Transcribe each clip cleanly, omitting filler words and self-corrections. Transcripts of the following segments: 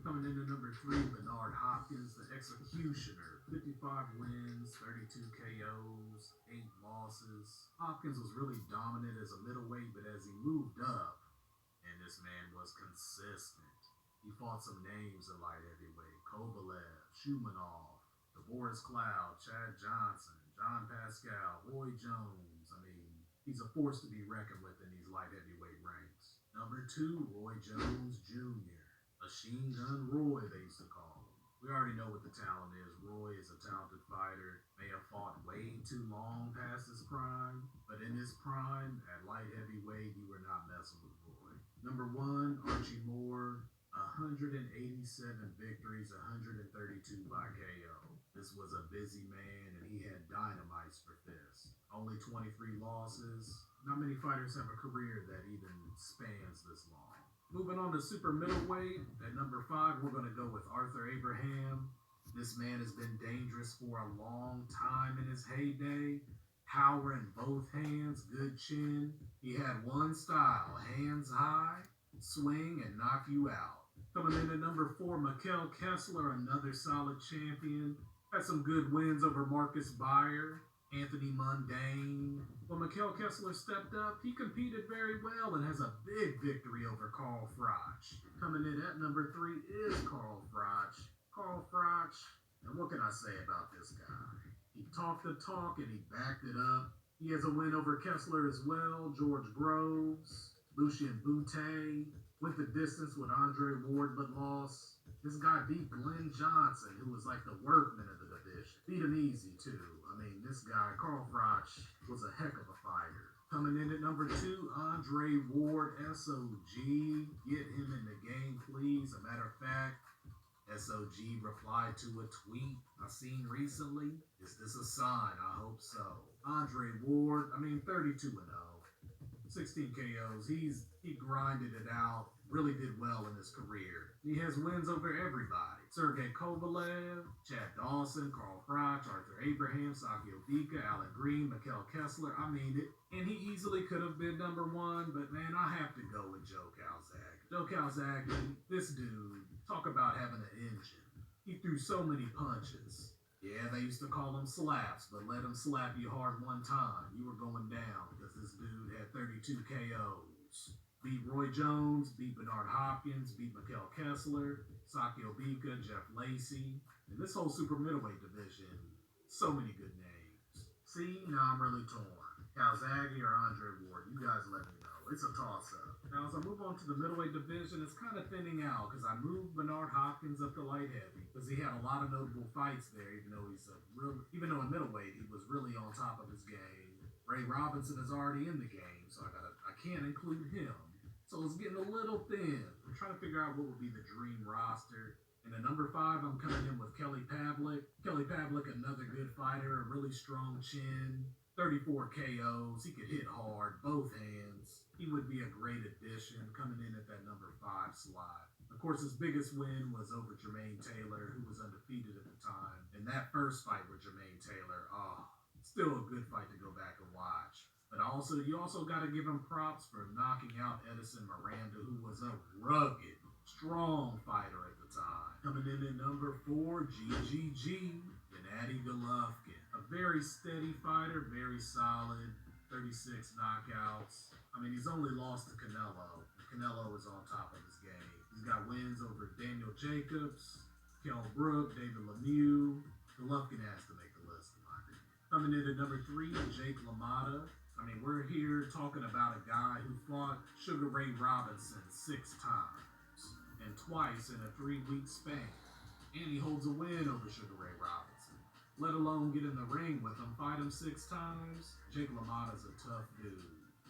Coming in at number 3, Bernard Hopkins, the Executioner. 55 wins, 32 KOs, 8 losses. Hopkins was really dominant as a middleweight, but as he moved up, and this man was consistent. He fought some names in light heavyweight: Kovalev, Shumanov, the Boris Cloud, Chad Johnson, John Pascal, Roy Jones. I mean, he's a force to be reckoned with in these light heavyweight ranks. Number 2, Roy Jones Jr. Machine Gun Roy, they used to call him. We already know what the talent is. Roy is a talented fighter. May have fought way too long past his prime, but in his prime, at light heavyweight, you were not messing with Roy. Number 1, Archie Moore. 187 victories, 132 by KO. This was a busy man, and he had dynamites for fists. Only 23 losses. Not many fighters have a career that even spans this long. Moving on to super middleweight, at number 5, we're going to go with Arthur Abraham. This man has been dangerous for a long time in his heyday. Power in both hands, good chin. He had one style: hands high, swing, and knock you out. Coming in at number 4, Mikkel Kessler, another solid champion. Had some good wins over Marcus Beyer, Anthony Mundane. When Mikkel Kessler stepped up, he competed very well and has a big victory over Carl Froch. Coming in at number 3 is Carl Froch. Carl Froch, and what can I say about this guy? He talked the talk and he backed it up. He has a win over Kessler as well, George Groves, Lucien Boutte. Went the distance with Andre Ward but lost. This guy beat Glenn Johnson, who was like the workman of the division. Beat him easy, too. I mean, this guy, Carl Froch, was a heck of a fighter. Coming in at number 2, Andre Ward, SOG. Get him in the game, please. A matter of fact, SOG replied to a tweet I seen recently. Is this a sign? I hope so. Andre Ward, 32-0. 16 KOs. He grinded it out. Really did well in his career. He has wins over everybody: Sergey Kovalev, Chad Dawson, Carl Froch, Arthur Abraham, Sakio Bika, Alan Green, Mikkel Kessler. And he easily could have been number 1, but man, I have to go with Joe Calzaghe. Joe Calzaghe, this dude, talk about having an engine. He threw so many punches. Yeah, they used to call them slaps, but let him slap you hard one time, you were going down, because this dude had 32 KOs. Beat Roy Jones, beat Bernard Hopkins, beat Mikkel Kessler, Sakio Bika, Jeff Lacey, and this whole super middleweight division, so many good names. See, now I'm really torn. Calzaghe or Andre Ward, you guys let me know. It's a toss-up. Now, as I move on to the middleweight division, it's kind of thinning out because I moved Bernard Hopkins up to light heavy because he had a lot of notable fights there, even though even though in middleweight he was really on top of his game. Ray Robinson is already in the game, so I can't include him. So it's getting a little thin. I'm trying to figure out what would be the dream roster. And at number 5, I'm coming in with Kelly Pavlik. Kelly Pavlik, another good fighter, a really strong chin. 34 KOs. He could hit hard, both hands. He would be a great addition coming in at that number 5 slot. Of course, his biggest win was over Jermaine Taylor, who was undefeated at the time. And that first fight with Jermaine Taylor, still a good fight to go back and watch. But you also got to give him props for knocking out Edison Miranda, who was a rugged, strong fighter at the time. Coming in at number 4, GGG, Gennady Golovkin. A very steady fighter, very solid, 36 knockouts. He's only lost to Canelo. Canelo is on top of his game. He's got wins over Daniel Jacobs, Kell Brook, David Lemieux. Golovkin has to make the list, in my opinion. Coming in at number 3, Jake LaMotta. We're here talking about a guy who fought Sugar Ray Robinson 6 times, and twice in a 3-week span. And he holds a win over Sugar Ray Robinson. Let alone get in the ring with him, fight him 6 times. Jake LaMotta's a tough dude.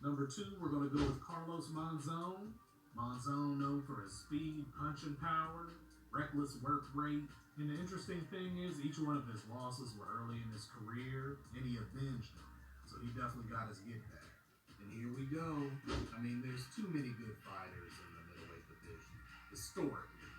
Number 2, we're going to go with Carlos Monzon. Monzon known for his speed, punching power, reckless work rate. And the interesting thing is, each one of his losses were early in his career, and he avenged them. So he definitely got his get back. And here we go. There's too many good fighters in the middleweight division, historically.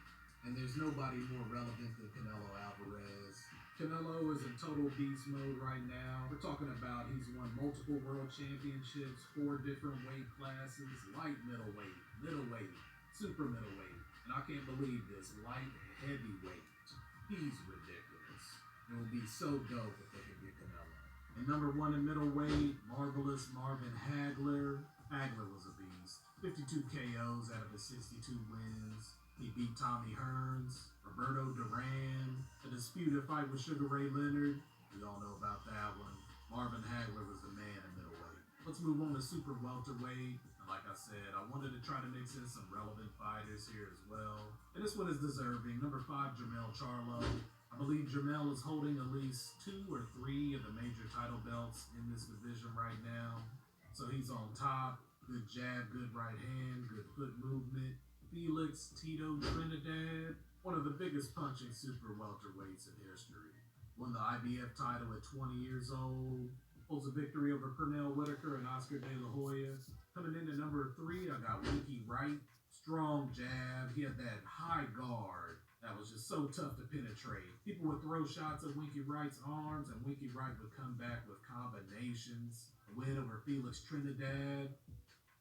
And there's nobody more relevant than Canelo Alvarez. Canelo is in total beast mode right now. We're talking about he's won multiple world championships, 4 different weight classes: light middleweight, middleweight, super middleweight, And I can't believe this light heavyweight. He's ridiculous. It will be so dope if they can get Canelo. And number one in middleweight, marvelous Marvin Hagler. Hagler was a beast. 52 KOs out of his 62 wins. He beat Tommy Hearns, Roberto Duran, a disputed fight with Sugar Ray Leonard. We all know about that one. Marvin Hagler was the man in middleweight. Let's move on to super welterweight. And like I said, I wanted to try to mix in some relevant fighters here as well. And this one is deserving. Number 5, Jermell Charlo. I believe Jermell is holding at least 2 or 3 of the major title belts in this division right now. So he's on top. Good jab, good right hand, good foot movement. Felix Tito Trinidad, one of the biggest punching super welterweights in history. Won the IBF title at 20 years old. Holds a victory over Pernell Whitaker and Oscar De La Hoya. Coming in at number 3, I got Winky Wright. Strong jab. He had that high guard that was just so tough to penetrate. People would throw shots at Winky Wright's arms, and Winky Wright would come back with combinations. A win over Felix Trinidad.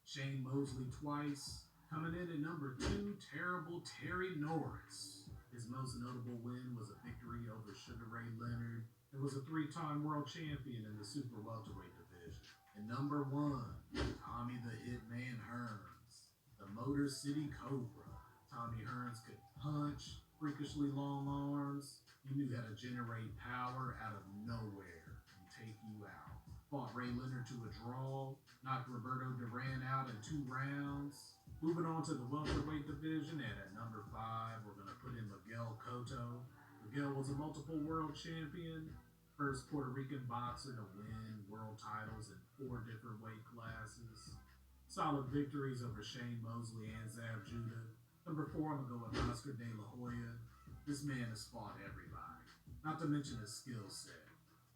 Shane Mosley twice. Coming in at number 2, terrible Terry Norris. His most notable win was a victory over Sugar Ray Leonard. He was a 3-time world champion in the super welterweight division. And number 1, Tommy the Hitman Hearns, the Motor City Cobra. Tommy Hearns could punch, freakishly long arms. He knew how to generate power out of nowhere and take you out. Fought Ray Leonard to a draw, knocked Roberto Duran out in 2 rounds. Moving on to the welterweight division, and at number 5, we're going to put in Miguel Cotto. Miguel was a multiple world champion, first Puerto Rican boxer to win world titles in 4 different weight classes. Solid victories over Shane Mosley and Zab Judah. Number 4, I'm going to go with Oscar De La Hoya. This man has fought everybody, not to mention his skill set.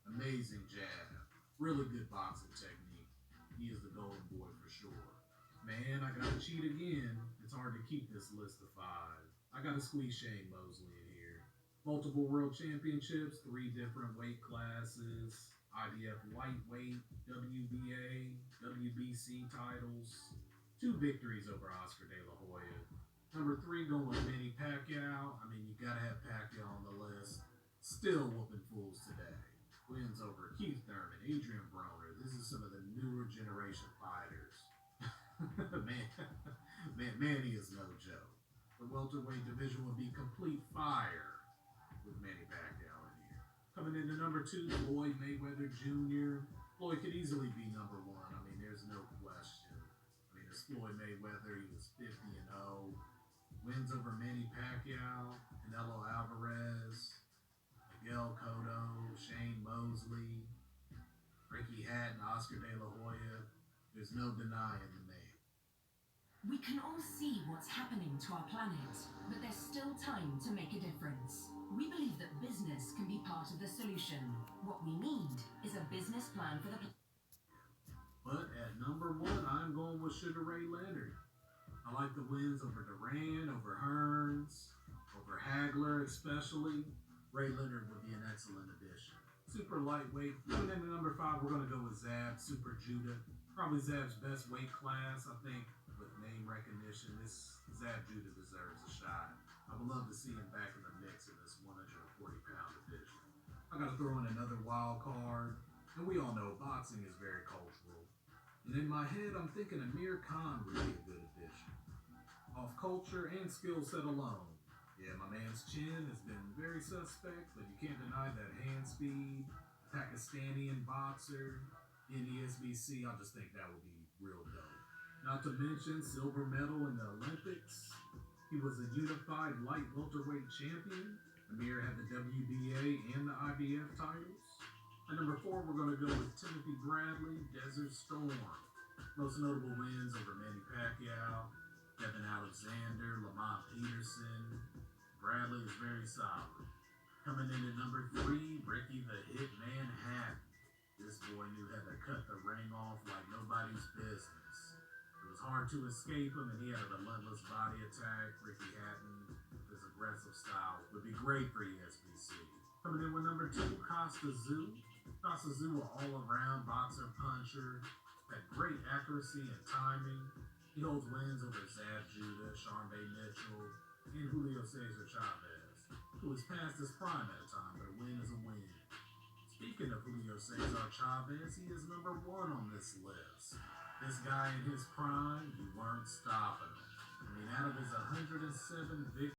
Amazing jab. Really good boxing technique. He is the golden boy for sure. Man, I gotta cheat again. It's hard to keep this list of 5. I gotta squeeze Shane Mosley in here. Multiple world championships, 3 different weight classes, IBF lightweight, WBA, WBC titles, 2 victories over Oscar De La Hoya. Number 3, going with Manny Pacquiao. I mean, you gotta have Pacquiao on the list. Still whooping fools today. Wins over Keith Thurman, Adrian Broner. This is some of the newer generation fighters. Manny is no joke. The welterweight division will be complete fire with Manny Pacquiao in here. Coming in at number 2, Floyd Mayweather Jr. Floyd could easily be number 1. I mean, there's no question. I mean, it's Floyd Mayweather. He was 50-0. Wins over Manny Pacquiao, Canelo Alvarez, Miguel Cotto, Shane Mosley, Ricky Hatton, Oscar De La Hoya. There's no denying the man. We can all see what's happening to our planet, but there's still time to make a difference. We believe that business can be part of the solution. What we need is a business plan for the But at number 1, I'm going with Sugar Ray Leonard. I like the wins over Duran, over Hearns, over Hagler especially. Ray Leonard would be an excellent addition. Super lightweight. Coming in at number 5, we're going to go with Zab Super Judah. Probably Zab's best weight class. I think with name recognition, this Zab Judah deserves a shot. I would love to see him back in the mix in this 140-pound division. I got to throw in another wild card. And we all know boxing is very cultural. And in my head, I'm thinking Amir Khan would be a good addition. Off culture and skill set alone. Yeah, my man's chin has been very suspect, but you can't deny that hand speed. Pakistani boxer, in the Esbc, I just think that would be real dope. Not to mention silver medal in the Olympics. He was a unified light welterweight champion. Amir had the WBA and the IBF titles. At number 4, we're going to go with Timothy Bradley, Desert Storm. Most notable wins over Manny Pacquiao, Kevin Alexander, Lamont Peterson. Bradley is very solid. Coming in at number 3, Ricky the Hitman Hatton. This boy knew how to cut the ring off like nobody's business. It was hard to escape him, and he had a relentless body attack. Ricky Hatton, with his aggressive style, would be great for Esbc. Coming in with number 2, Costa Tszyu. Costa Tszyu, an all-around boxer puncher, had great accuracy and timing. He holds wins over Zab Judah, Sharmba Mitchell, Julio Cesar Chavez, who is past his prime at a time, but a win is a win. Speaking of Julio Cesar Chavez, he is number one on this list. This guy in his prime, you weren't stopping him. I mean, out of his 107 victories,